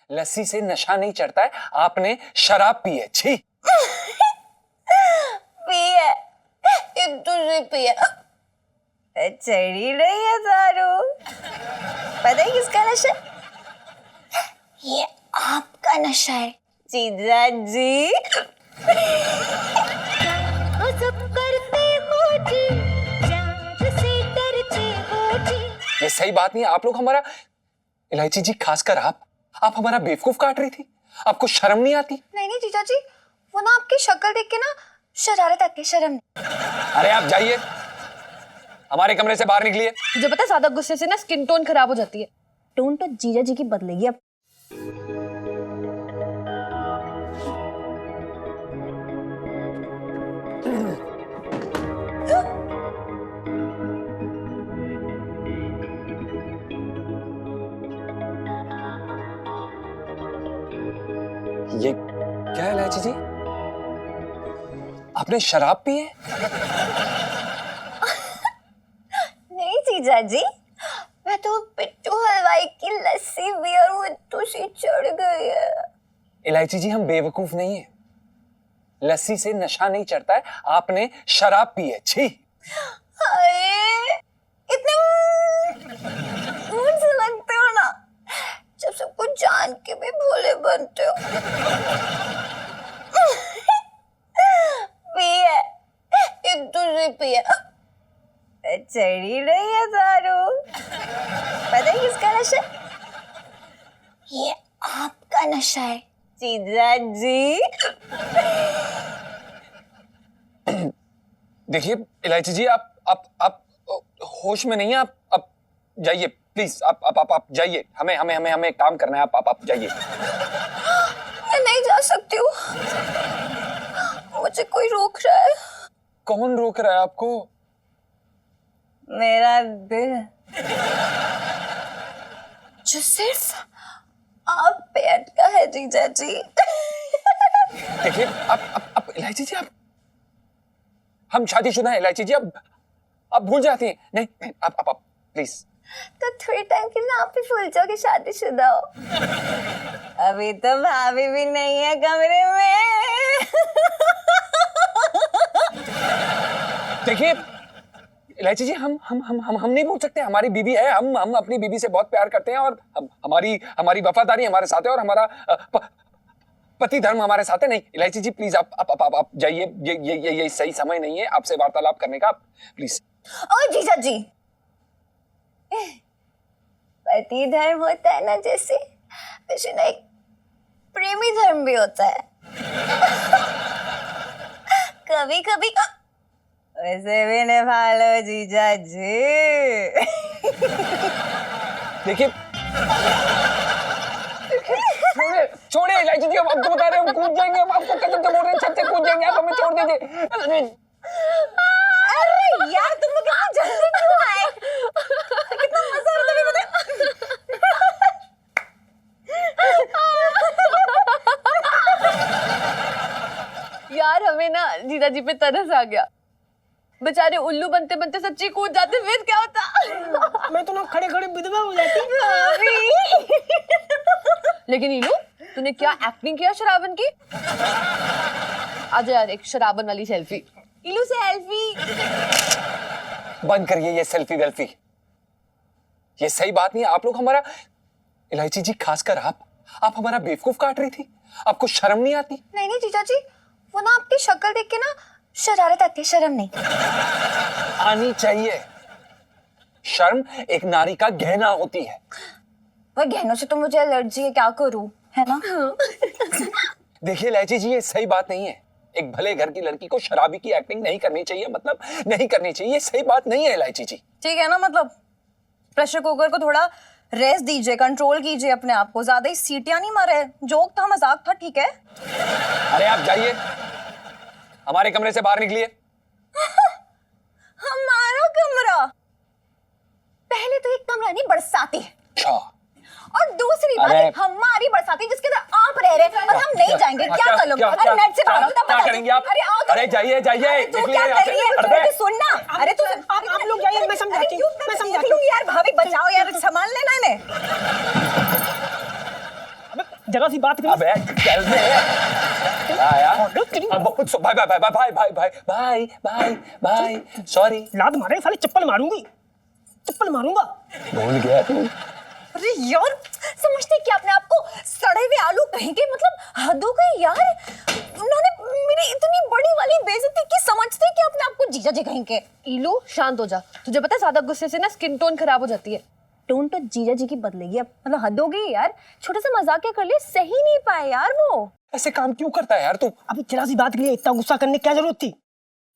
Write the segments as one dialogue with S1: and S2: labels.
S1: लस्सी से नशा नहीं चढ़ता है, आपने शराब पी है। छी।
S2: पी है, ये तुझे पी है। चढ़ी नहीं है दारू। पता है किसका नशा? ये आपका नशा है जीजा जी। सब करते हो जी, प्यार से डरते हो जी।
S1: ये सही बात नहीं है। आप लोग हमारा, इलायची जी खासकर आप हमारा बेवकूफ काट रही थी। आपको शर्म नहीं आती?
S2: नहीं नहीं जीजा जी, वो ना आपकी शक्ल देख के ना शरारत आती है, शर्म नहीं।
S1: अरे आप जाइए, हमारे कमरे से बाहर निकलिए।
S3: मुझे पता है ज्यादा गुस्से से ना स्किन टोन खराब हो जाती है।
S2: टोन तो जीजा जी की बदलेगी अब।
S1: ये क्या है इलायची जी? आपने शराब पी है?
S2: नहीं जीजा जी, मैं तो पिट्टू हलवाई की लस्सी भी और वो तुझे चढ़ गई है।
S1: इलायची जी हम बेवकूफ नहीं है, लस्सी से नशा नहीं चढ़ता है, आपने शराब पी है। छी।
S2: हाय, इतने मूड से लगते हो ना, जब सब कुछ जान के भी भोले बनते हो। पी है, ये तुझे पी है। चढ़ी नहीं है दारू। पता है किसका नशा? ये आपका नशा है जीजा जी।
S1: देखिए इलायची जी, आप होश में नहीं है। आप जाइए प्लीज। आप जाइए, हमें काम करना है। आप जाइए।
S2: मैं नहीं जा सकती हूँ, मुझे कोई रोक रहा है।
S1: कौन रोक रहा है आपको?
S2: मेरा दिल, जो सिर्फ आप पे अटका है जीजा जी।
S1: देखिए आप इलायची जी, आप हम शादीशुदा हैं इलायची जी। आप भूल जाती हैं। नहीं आप प्लीज।
S2: तो थोड़ी टाइम के लिए आप भी भूल जाओ कि शादीशुदा हो। अभी तो भाभी भी नहीं है कमरे में।
S1: देखिए इलायची जी, हम नहीं भूल सकते। हमारी बीवी है, हम अपनी बीवी से बहुत प्यार करते हैं और हमारी वफादारी हमारे साथ है और हमारा पति धर्म हमारे साथ है। नहीं इलायची जी प्लीज, आप जाइए। ये सही समय नहीं है आपसे वार्तालाप करने का, प्लीज।
S2: ओ जीजा जी, पति धर्म होता है ना जैसे, वैसे ना एक प्रेमी धर्म भी होता है। कभी कभी वैसे भी निभा लो जीजा जी।
S1: देखिए छोड़िए इलायची जी, हम आपको बता रहे हैं, हम कूद जाएंगे। हम आपको कसम से बोल रहे हैं, छत से कूद जाएंगे। आप हमें छोड़ दीजिए।
S2: अरे यार, तुम लोग इतना जल्दी क्यों आए? कितना मजा आ रहा था
S3: यार हमें ना जीजा जी पे तरस आ गया। बेचारे उल्लू बनते बनते सच्ची कूद जाते, फिर क्या होता?
S4: मैं तो ना खड़े खड़े विधवा हो जाती।
S3: लेकिन इलू, तूने क्या एक्टिंग किया शराबन की। आजा यार, एक शराबन वाली सेल्फी। इलू सेल्फी।
S1: बंद करिए ये सेल्फी वेल्फी, ये सही बात नहीं है। आप लोग हमारा, इलायची जी खासकर आप हमारा बेवकूफ काट रही थी। आपको शर्म नहीं आती?
S2: नहीं नहीं जीजा जी, वो ना आपकी शक्ल देख के ना शरारत आती है, शर्म नहीं।
S1: आनी चाहिए। शर्म एक नारी का गहना होती है।
S2: वह गहनों से तो मुझे एलर्जी है, क्या करूं, है ना?
S1: देखिए इलायची जी, ये सही बात नहीं है। एक भले घर की लड़की को शराबी की एक्टिंग नहीं करनी चाहिए, मतलब नहीं करनी चाहिए। ये सही बात नहीं है इलायची जी।
S2: ठीक है ना, मतलब प्रेशर कुकर को थोड़ा रेस्ट दीजिए, कंट्रोल कीजिए अपने आप को, ज्यादा ही सीटियां नहीं मारे। जोक था, मजाक था, ठीक है?
S1: अरे आप जाइए, हमारे कमरे से बाहर निकलिए।
S2: हमारा कमरा? पहले तो एक कमरा नहीं, बरसाती।
S1: अच्छा।
S2: और दूसरी बात, हमारी बरसाती जिसके अंदर आप रह रहे हैं और हम नहीं जाएंगे। क्या कर लो? अरे नेट से भागो, तब
S1: क्या करेंगे आप?
S2: अरे आओ,
S1: अरे जाइए जाइए।
S2: तू क्या कर रही है? तू सुनना। अरे तू
S4: आप लोग जाइए, मैं समझाती हूँ। मैं समझाती हूँ
S2: यार, भाभी बचाओ यार, संभाल लेना इन्हें।
S4: जरा सी बात करिए।
S1: अबे चल बे आया
S4: ऑर्डर करिए।
S1: अब भाई भाई भाई भाई भाई भाई भाई भाई भाई सॉरी
S4: लात मारे साले, चप्पल मारूंगी, चप्पल मारूंगा।
S1: भूल गया तू।
S2: अरे यार, समझते क्या अपने आप को? सड़े हुए आलू कहेंगे, मतलब हद हो गई यार। उन्होंने मेरी इतनी बड़ी वाली बेइज्जती की, समझते कि अपने आप को जीजा जी कहेंगे।
S3: इलू शांत हो जा, तुझे पता है ज्यादा गुस्से से ना स्किन टोन खराब हो जाती है।
S2: टोन तो जीजा जी की बदलेगी अब, मतलब हद हो गई यार। छोटा सा मजाक क्या कर लिया, सही नहीं पाए यार वो।
S1: ऐसे काम क्यों करता है यार तू?
S4: अभी जरा सी बात के लिए इतना गुस्सा करने की क्या जरूरत थी?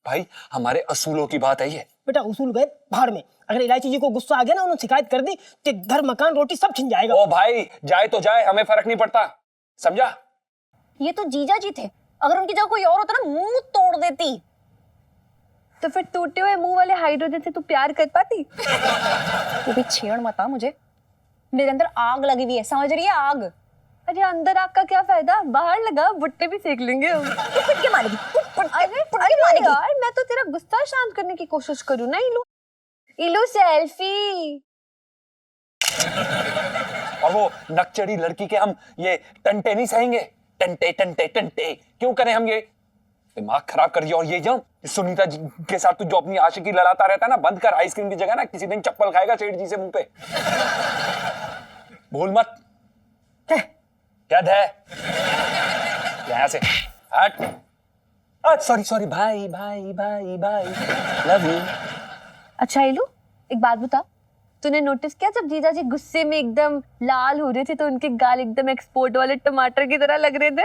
S1: भाई हमारे असूलों की बात है ये।
S4: बेटा उसूल गए भाड़ में। अगर इलायची जी को गुस्सा आ गया ना, उन्होंने शिकायत कर दी तो घर मकान रोटी सब छिन जाएगा।
S1: ओ भाई जाए तो जाए, हमें फर्क नहीं पड़ता, समझा?
S2: ये तो जीजा जी थे, अगर उनकी जगह कोई और होता ना मुंह तोड़ देती।
S3: तो फिर टूटे हुए मुंह वाले हाइड्रोजन से तू प्यार कर पाती?
S2: वो भी छेड़ मत आ मुझे, मेरे अंदर आग लगी हुई है, समझ रही है? आग।
S3: अरे अंदर आग का क्या फायदा, बाहर लगा, भुट्टे भी सेक लेंगे हम।
S2: तू पिट के मारेगी, तू पिट के
S3: अरे
S2: मारेगी।
S3: यार मैं तो तेरा गुस्सा शांत करने की कोशिश करूँ ना। इलू इलू सेल्फी।
S1: और वो नकचड़ी लड़की के हम ये टंटे नहीं सहेंगे। टंटे टंटे टंटे क्यों करें हम ये? दिमाग खराब कर दिया। और ये जो सुनीता जी के साथ तू जो अपनी आशिकी लड़ाता रहता है ना, बंद कर। आइसक्रीम की जगह ना किसी दिन चप्पल खाएगा सेठ जी से मुंह पे। भूल मत। क्या है यहाँ से हट। सॉरी सॉरी भाई भाई भाई भाई लव यू।
S3: अच्छा इलू एक बात बता, तूने नोटिस किया जब जीजा जी गुस्से में एकदम लाल हो रहे थे तो उनके गाल एकदम एक्सपोर्ट वाले टमाटर की तरह लग रहे थे?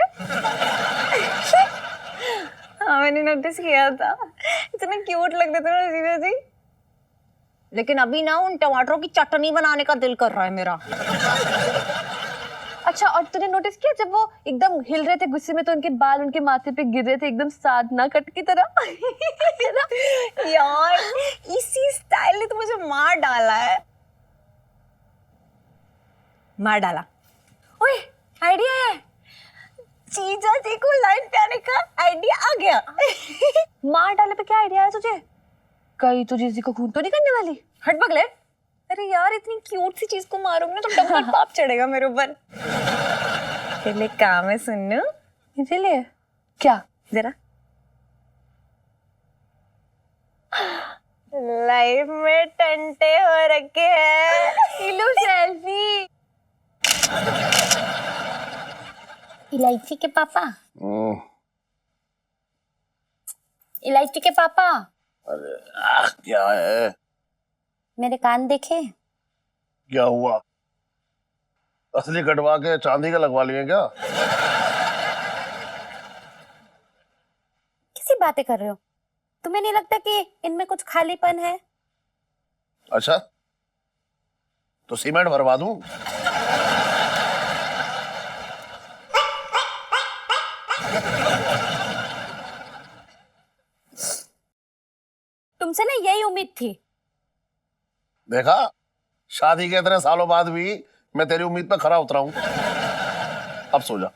S2: हाँ मैंने नोटिस किया था, इतने क्यूट लग रहे थे ना जीजा जी। लेकिन अभी ना उन टमाटरों की चटनी बनाने का दिल कर रहा है मेरा।
S3: अच्छा और तूने नोटिस किया जब वो एकदम हिल रहे थे गुस्से में तो उनके बाल उनके माथे पे गिर रहे थे एकदम साधना कट की तरह? है ना?
S2: यार इसी स्टाइल ने तो मुझे मार डाला है, मार डाला। ओए आइडिया है, जीजा जी को लाइन पे आने का आइडिया आ गया।
S3: मार डाले पे क्या आइडिया है तुझे? कहीं तो जीजी को खून तो नहीं करने वाली?
S2: हट पगले। अरे यार इतनी क्यूट सी चीज को मारूंगी ना तो डबल पाप चढ़ेगा मेरे ऊपर। तेरे लिए काम है सुन्नू।
S3: इसीलिए क्या?
S2: जरा लाइफ में टंटे हो रखे हैं।
S3: इलू सेल्फी।
S2: इलायची के पापा, इलायची के पापा,
S5: क्या है?
S2: मेरे कान देखे?
S5: क्या हुआ? असली कटवा के चांदी का लगवा लिए क्या?
S2: किसी बातें कर रहे हो? तुम्हें नहीं लगता कि इनमें कुछ खालीपन है?
S5: अच्छा तो सीमेंट भरवा दूं?
S2: तुमसे ना यही उम्मीद थी।
S5: देखा, शादी के इतने सालों बाद भी मैं तेरी उम्मीद पे खरा उतरा हूं। अब सो जा।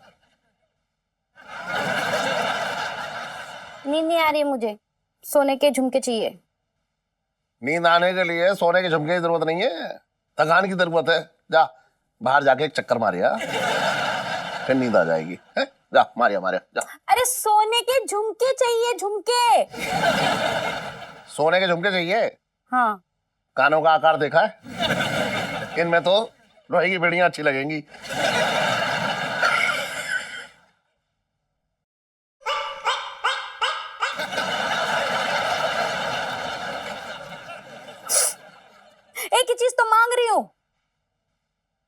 S2: नींद नहीं आ रही मुझे, सोने के झुमके चाहिए।
S5: नींद आने के लिए सोने के झुमके की जरूरत नहीं है, थकान की जरूरत है। जा बाहर जाके एक चक्कर मारिया, फिर नींद आ जाएगी। है? जा मारिया मारिया जा।
S2: अरे सोने के झुमके चाहिए, झुमके।
S5: सोने के झुमके चाहिए?
S2: हाँ।
S5: कानों का आकार देखा है? इनमें तो लोहे की बेड़ियां अच्छी लगेंगी।
S2: एक ही चीज तो मांग रही हूँ।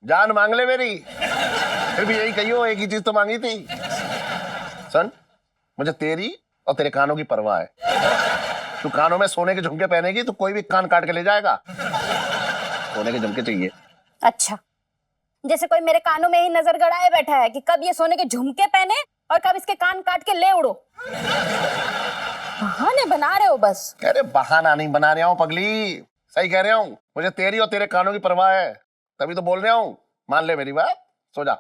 S5: जान मांग ले मेरी, फिर भी यही कहियो एक ही चीज तो मांगी थी। सन, मुझे तेरी और तेरे कानों की परवाह है। तू कानों में सोने के झुमके पहनेगी तो कोई भी कान काट के ले जाएगा। सोने के झुमके चाहिए।
S2: अच्छा, जैसे कोई मेरे कानों में ही नजर गड़ाए बैठा है कि कब ये सोने के झुमके पहने और कब इसके कान काट के ले उड़ो। बहाने बना रहे हो बस।
S5: कह रहे बहाना नहीं बना रहा हूँ पगली, सही कह रहा हूँ। मुझे तेरी और तेरे कानों की परवाह है, तभी तो बोल रहा हूँ। मान ले मेरी बात, सो जा।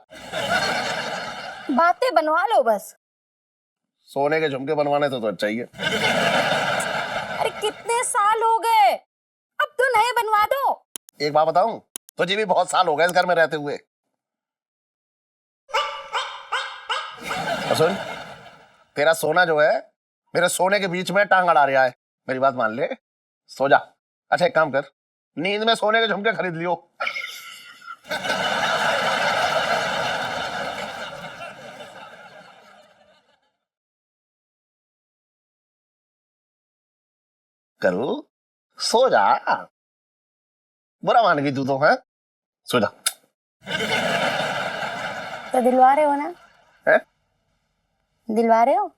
S2: बातें बनवा लो बस।
S5: सोने के झुमके बनवाने तो अच्छा ही है।
S2: अरे कितने साल हो गए, अब तो नए बनवा दो।
S5: एक बात बताऊं, तुझे भी बहुत साल हो गए इस घर में रहते हुए। और सुन, तेरा सोना जो है मेरे सोने के बीच में टांग अड़ा रहा है। मेरी बात मान ले, सो जा। अच्छा एक काम कर, नींद में सोने के झुमके खरीद लियो। करू, सो जा। बुरा मान गई तू तो, है? सो जा।
S2: तो दिलवा रहे हो ना?
S5: है?
S2: दिलवा रहे हो?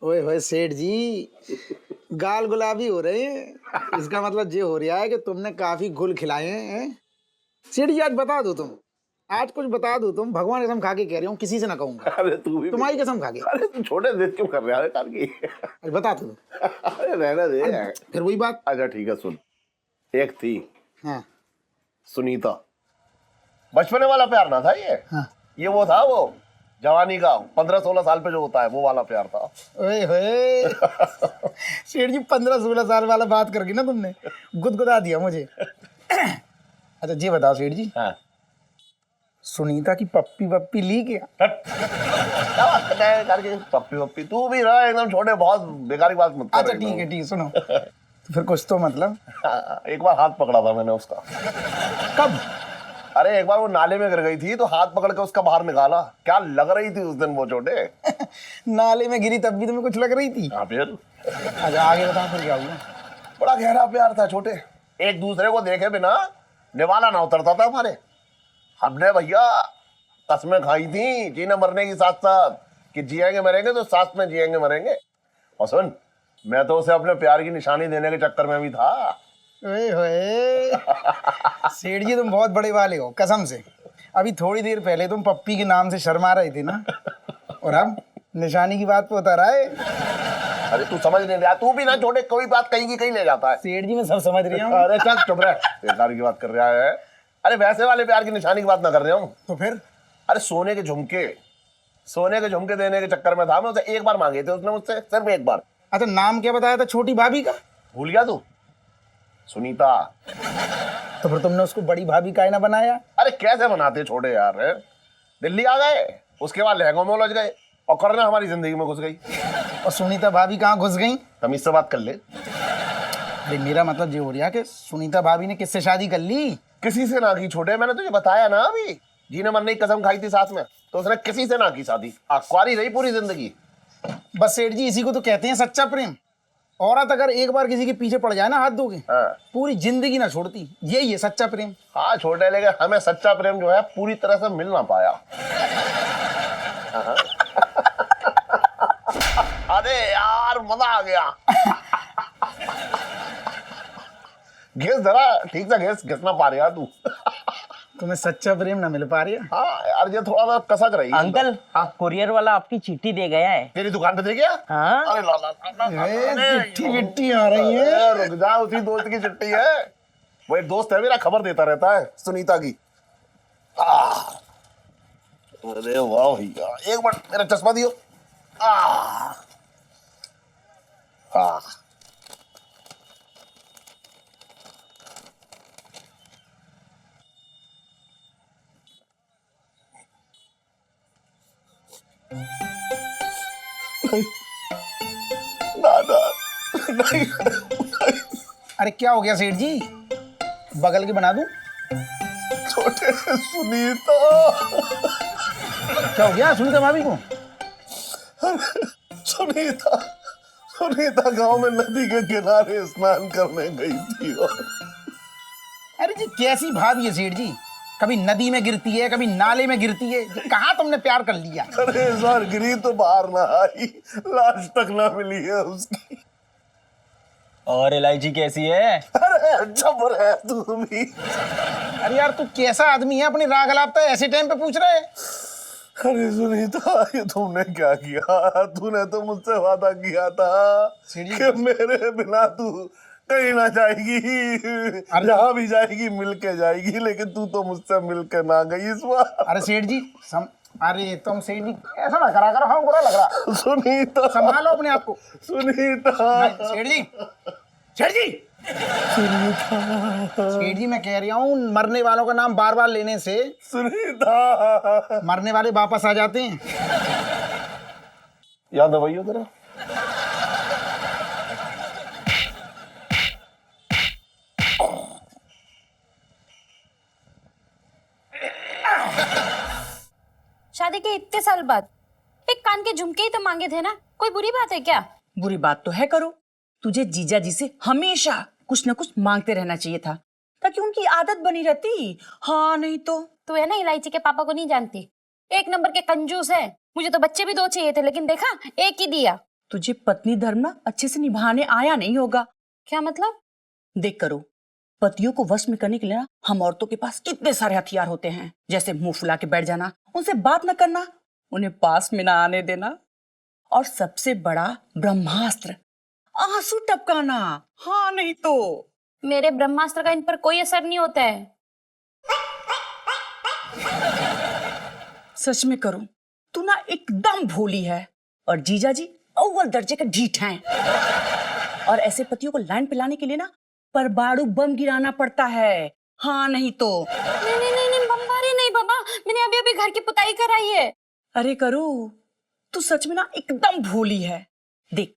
S6: ओए होए सेठ जी, गाल गुलाबी हो रहे हैं। इसका मतलब ये हो रहा है कि तुमने काफी गुल खिलाए हैं। सेठ जी आज बता दो तुम, आज कुछ बता दो तुम, भगवान कसम खा के कह रही हूँ, किसी से ना कहूंगा।
S5: अरे तू भी
S6: तुम्हारी कसम खा के।
S5: अरे तू छोटे जिद क्यों कर रहा है यार की?
S6: अरे बता दो तुम।
S5: अरे रहने दे।
S6: फिर वही बात।
S5: अच्छा ठीक है, सुन। एक थी
S6: हाँ
S5: सुनीता, बचपने वाला प्यार ना था ये।
S6: हाँ।
S5: ये वो था, वो जवानी का 15-16 साल पे जो होता है वो वाला प्यार था।
S6: ओए होए सेठ जी 15-16 साल वाला बात करके ना तुमने गुदगुदा दिया मुझे। अच्छा जी बताओ सेठ जी,
S5: हाँ।
S6: सुनीता की पप्पी वप्पी ली क्या?
S5: क्या बात कर रहा है करके? पप्पी वप्पी तू भी रहा एकदम छोटे, बहुत बेकारी बात मत कर।
S6: अच्छा ठीक है सुनो। तो फिर कुछ तो मतलब।
S5: एक बार हाथ पकड़ा था मैंने उसका।
S6: कब?
S5: अरे एक बार वो नाले में गिर गई थी तो हाथ पकड़ के उसका बाहर निकाला। क्या लग रही थी उस दिन वो छोटे।
S6: नाले में गिरी तब भी तुम्हें कुछ लग रही थी?
S5: हाँ फिर।
S6: अच्छा आगे बताओ फिर क्या हुआ?
S5: बड़ा गहरा प्यार था छोटे, एक दूसरे को देखे बिना निवाला ना उतरता था हमारे। हमने भैया कसमें खाई थी जीने मरने की साथ साथ, कि जिएंगे मरेंगे तो साथ में जिएंगे मरेंगे। और सुन, मैं तो उसे अपने प्यार की निशानी देने के चक्कर में भी था।
S6: ओए होए सेठ जी तुम बहुत बड़े वाले हो कसम से। अभी थोड़ी देर पहले तुम पप्पी के नाम से शर्मा रहे थे ना, और अब निशानी की बात पे उतर आए।
S5: अरे तू समझ नहीं रहा, तू भी ना छोटे, कोई बात कहीं की कहीं ले जाता है।
S6: सेठ जी मैं सब समझ रही हूँ।
S5: अरे चल चुप रह, बेकार की बात कर रहा है। अरे वैसे वाले प्यार की निशानी की बात ना कर रहे हूँ।
S6: तो फिर?
S5: अरे सोने के झुमके देने के चक्कर में था मैं। उसे एक बार मांगे थे उसने मुझसे, सिर्फ एक बार।
S6: अच्छा नाम क्या बताया था छोटी भाभी का?
S5: भूल गया तू? सुनीता।
S6: तो फिर तुमने उसको बड़ी भाभी का ना बनाया?
S5: अरे कैसे बनाते छोटे यार। दिल्ली आ गए, उसके बाद लहंगों में उलझ गए और करना हमारी जिंदगी में घुस गई।
S6: और सुनीता भाभी कहाँ घुस गई?
S5: तमीज से बात कर ले।
S6: अरे मेरा मतलब ये हो रहा कि सुनीता भाभी ने किससे शादी कर ली?
S5: किसी से ना की छोटे, मैंने तुझे बताया ना अभी, जीने मरने की कसम खाई थी साथ में, तो उसने किसी से ना की शादी। कुंवारी रही पूरी जिंदगी।
S6: बस सेठ जी इसी को तो कहते हैं सच्चा प्रेम। औरत अगर एक बार किसी के पीछे पड़ जाए ना हाथ धो के,
S5: हाँ।
S6: पूरी जिंदगी ना छोड़ती। यही है सच्चा प्रेम।
S5: हाँ छोटे, लेकिन हमें सच्चा प्रेम जो है पूरी तरह से मिल ना पाया। अरे यार मजा आ गया। घिस जरा ठीक से, घिसना पा रही यार तू।
S6: तुम्हें सच्चा प्रेम ना मिल पा रही है?
S5: हाँ यार ये थोड़ा सा कसक रही है।
S7: अंकल, हाँ कुरियर वाला आपकी चिट्ठी दे गया है।
S5: तेरी दुकान पे दे गया?
S7: हाँ।
S5: अरे ला ला ला, ला,
S6: ए, चिट्ठी विट्ठी आ रही है।
S5: अरे, रुक जा, उसी दोस्त की चिट्ठी है। वो एक दोस्त है मेरा, खबर देता रहता है सुनीता की। अरे वाह भैया, एक मिनट मेरा चश्मा दियो। हाँ दादा नहीं।
S6: अरे क्या हो गया सेठ जी, बगल के बना दूं?
S5: छोटे सुनीता।
S6: क्या हो गया सुनीता भाभी को?
S5: सुनीता गांव में नदी के किनारे स्नान करने गई थी।
S6: अरे जी कैसी भाभी है सेठ जी, कभी नदी में गिरती है कभी नाले में गिरती है। कहाँ तुमने प्यार कर लिया?
S5: अरे इस बार गिरी तो बाहर ना आई, लाश तक ना मिली है उसकी।
S7: और इलायची कैसी है?
S5: अरे जबर है तू भी।
S6: अरे यार तू कैसा आदमी है, अपनी राग अलापता है ऐसे टाइम पे पूछ रहे है?
S5: अरे सुनीता ये तुमने क्या किया? तूने तो मुझसे वादा किया था
S6: सीढ़ी-
S5: कि मेरे बिना तू कहीं ना जाएगी, जहाँ भी जाएगी मिल के जाएगी, लेकिन तू तो मुझसे मिल के ना गई इस बार।
S6: अरे सेठ जी अरे तुम सेठ जी ऐसा ना करा करो, हाँ बुरा लग रहा।
S5: सुनीता,
S6: संभालो अपने आप को।
S5: सुनीता,
S6: सेठ जी सेठ जी सेठ जी मैं कह रहा हूँ, मरने वालों का नाम बार बार लेने से
S5: सुनीता,
S6: मरने वाले वापस आ जाते हैं।
S5: याद है भैया तेरा?
S8: शादी के इतने साल बाद एक कान के झुमके ही तो मांगे थे ना, कोई बुरी बात है क्या?
S9: बुरी बात तो है करो, तुझे जीजा जी से हमेशा कुछ न कुछ मांगते रहना चाहिए था, ताकि उनकी आदत बनी रहती। हाँ नहीं तो
S8: तू है ना इलायची के पापा को नहीं जानती, एक नंबर के कंजूस है। मुझे तो बच्चे भी 2 चाहिए थे, लेकिन देखा एक ही दिया।
S9: तुझे पत्नी धर्म ना अच्छे से निभाने आया नहीं होगा।
S8: क्या मतलब?
S9: देख करो, पतियों को वश में करने के लिए ना हम औरतों के पास कितने सारे हथियार होते हैं, जैसे मुंह फुला के बैठ जाना, उनसे बात न करना, उन्हें पास में ना आने देना, और सबसे बड़ा ब्रह्मास्त्र आंसू टपकाना। हाँ नहीं तो
S8: मेरे ब्रह्मास्त्र का इन पर कोई असर नहीं होता है।
S9: सच में करूं, तू ना एकदम भोली है, और जीजा जी अव्वल दर्जे का ढीठ हैं। और ऐसे पतियों को लाइन पे लाने के लिए ना परमाणु बम गिराना पड़ता है। हाँ नहीं तो
S8: नहीं नहीं नहीं, नहीं बमबारी नहीं बाबा, मैंने अभी अभी घर की पुताई कराई है।
S9: अरे करो, तू सच में ना एकदम भोली है। देख,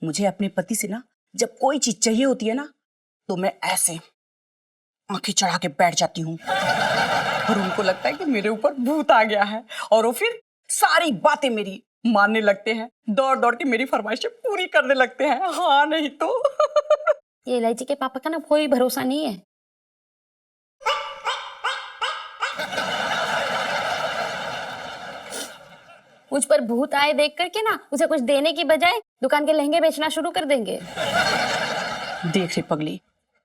S9: मुझे अपने पति से ना जब कोई चीज चाहिए होती है ना, तो मैं ऐसे आंखें चढ़ा के बैठ जाती हूँ, और उनको लगता है कि मेरे ऊपर भूत आ गया है, और वो फिर सारी बातें मेरी मानने लगते हैं, दौड़ दौड़ के मेरी फरमाइशें पूरी करने लगते हैं। हाँ नहीं तो
S8: ये इलायची के पापा का ना कोई भरोसा नहीं है। मुझ पर भूत आए देख करके ना उसे कुछ देने की बजाय दुकान के लहंगे बेचना शुरू कर देंगे।
S9: देख रे पगली,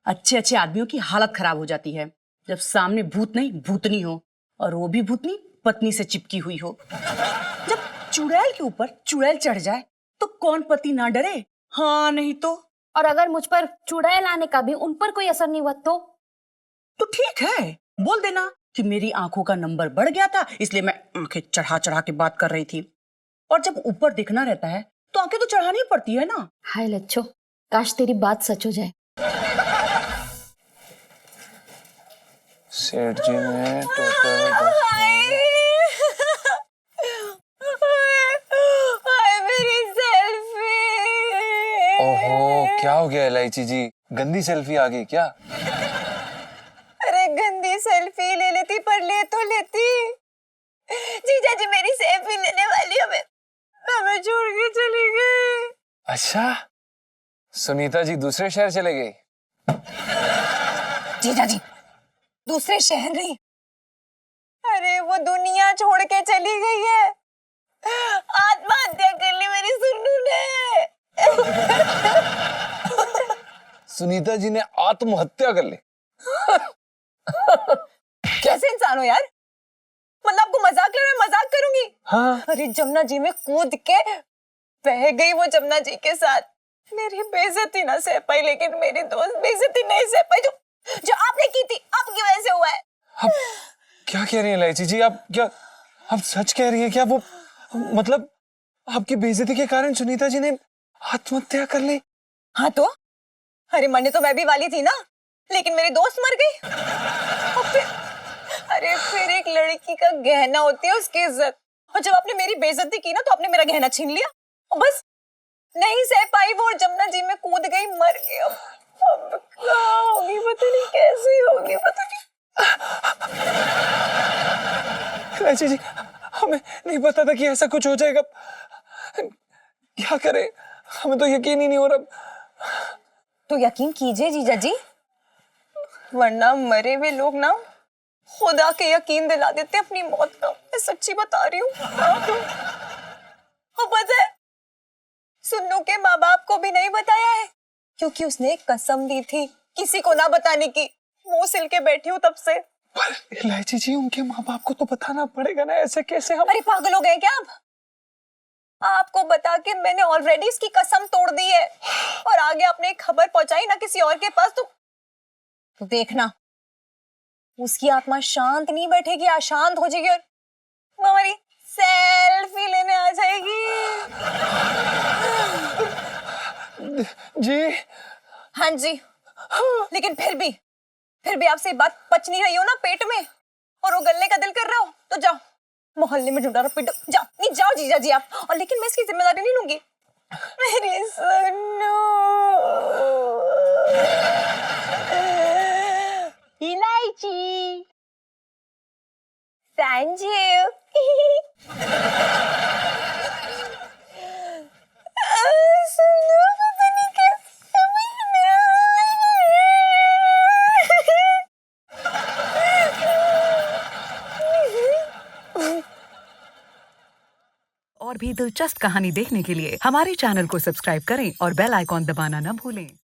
S9: अच्छे अच्छे आदमियों की हालत खराब हो जाती है जब सामने भूत नहीं भूतनी हो, और वो भी भूतनी पत्नी से चिपकी हुई हो। जब चुड़ैल के ऊपर चुड़ैल चढ़ जाए तो कौन पति ना डरे। हाँ नहीं तो
S8: और अगर मुझ पर चुड़ैल आने का भी उन पर कोई असर नहीं हुआ तो
S9: ठीक है, बोल देना कि मेरी आंखों का नंबर बढ़ गया था, इसलिए मैं आंखें चढ़ा चढ़ा के बात कर रही थी। और जब ऊपर दिखना रहता है तो आंखें तो चढ़ानी पड़ती है ना।
S8: हाय लच्छो, काश तेरी बात सच हो जाए।
S1: सेठ जी ने टोटल
S2: मेरी सेल्फी।
S1: ओहो, क्या हो गया इलायची जी? गंदी सेल्फी आ गई क्या?
S2: अरे गंदी सेल्फी ले लेती, पर ले तो लेती। जीजा जी मेरी सेल्फी लेने वाली हमें छोड़ के चली गई।
S1: अच्छा, सुनीता जी दूसरे शहर चले गई?
S2: जीजा जी दूसरे शहर नहीं, अरे वो दुनिया छोड़ के चली गई है। आत्महत्या कर ली मेरी सुन्नू ने।
S1: सुनीता जी ने आत्महत्या कर ली?
S2: कैसे इंसान हो यार, मतलब आपको मजाक ले रहे हो? मजाक करूंगी?
S1: हाँ।
S2: अरे जमुना जी में कूद के बह गई वो जमुना जी के साथ। मेरी बेइज्जती ना सह पाई, लेकिन मेरी दोस्त बेइज्जती नहीं सह पाई जो आपने की थी, आपकी वजह से हुआ है।
S1: आप क्या कह रही हैं इलायची जी? आप सच कह रही हैं क्या? वो मतलब आपकी बेइज्जती के कारण सुनीता जी ने आत्महत्या कर ली?
S2: हाँ तो अरे मरने तो मैं भी वाली थी ना, लेकिन मेरी दोस्त मर गई। और फिर एक लड़की का गहना होती है उसकी इज्जत, और जब आपने मेरी बेइज्जती की ना तो आपने मेरा गहना छीन लिया, और बस नहीं सह पाई वो, जमुना जी में कूद गई, मर गई। अब क्या होगी पता नहीं, कैसी होगी पता नहीं।
S1: इलायची जी, हमें नहीं पता था कि ऐसा कुछ हो जाएगा। क्या करें, हमें तो यकीन ही नहीं हो रहा।
S2: तो यकीन कीजिए जीजा जी, वरना मरे हुए लोग ना खुदा के यकीन दिला देते अपनी मौत का। मैं सच्ची बता रही हूँ। और पता है, सुन्नू के माँ बाप को भी नहीं बताया है, क्योंकि उसने एक कसम दी थी किसी को ना बताने की। मुंह सिल के बैठी हूँ तब से।
S1: पर इलायची जी, उनके माँ बाप को तो बताना पड़ेगा ना, ऐसे कैसे हम?
S2: अरे पागल हो गए क्या आप? आपको बता के मैंने ऑलरेडी इसकी कसम तोड़ दी है और आगे आपने एक खबर पहुंचाई ना किसी और के पास तो देखना उसकी आत्मा शांत नहीं बैठेगी, अशांत हो जाएगी और वो हमारी सेल्फी लेने आ जाएगी।
S1: जी
S2: हाँ जी, लेकिन फिर भी आपसे ये बात पच नहीं रही हो ना पेट में और वो गलने का दिल कर रहा हो तो जाओ मोहल्ले में ढूंढा पिटो, जाओ नहीं जाओ जीजा जी आप, और लेकिन मैं इसकी जिम्मेदारी नहीं लूंगी। मेरी सोनू
S3: इलायची
S2: संजीव सोनू पता नहीं कैसे
S10: और भी दिलचस्प कहानी देखने के लिए हमारे चैनल को सब्सक्राइब करें और बेल आइकॉन दबाना न भूलें।